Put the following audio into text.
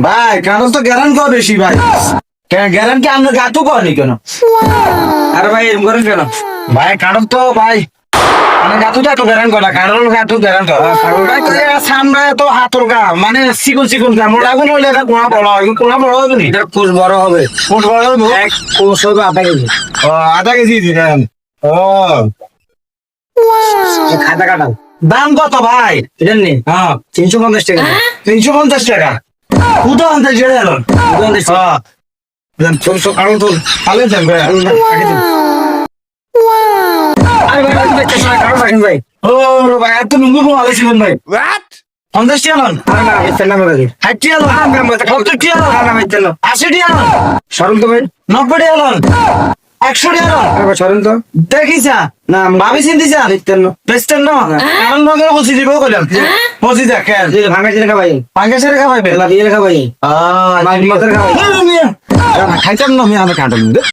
ভাই কারণ তো গ্যারান্টি কর বেশি ভাই গ্যারান্টি আমরা গাতু করি কেন আরে ভাই এরকম করেন কেন? ভাই কারণ তো ভাই মানে গাতুটা তো গ্যারান্টি করা কারণ গাতু গ্যারান্টি ভাই সামনে তো হাতর গা মানে চিকন চিকন গা মোটা গুলো হইলে এটা কোনা বড় হয় কোনা বড় হবে নি এটা কোষ বড় হবে। কোন বড় হবে এক কোষ হবে আধা কেজি। ও আধা কেজি দিবেন ও খাতা কাটাল দাম কত ভাই এটা নেই হ্যাঁ 350 টাকা। 350 টাকা কুদো আনতে জেরে এলো হ্যাঁ দেন চলছো কারণ তো ভালো দেন ভাই আগে দিন আরে ভাই কারণ রাখেন ভাই। ও ভাই এত নুঙ্গু কোন আলাইছিলেন ভাই 50 টাকা নন আরে না বেচছেন না আমাকে। 60 টাকা নন 70 টাকা নন না বেচছেন না। 80 টাকা নন সরল তো ভাই। 90 টাকা নন 100 টাকা নন আরে ভাই সরল তো। দেখিছা না ভাবি চিন্তিছা বেচছেন না। বেচতেন না কারণ নগরে বসি দিব কইলাম বসি দেখ কেন যে ভাঙা রেখা ভাই। পাঙ্গাসে রেখা ভাই দিয়ে রেখা ভাই। মাছ মাছের খাওয়াই। খাইতাম না আমি কাটাম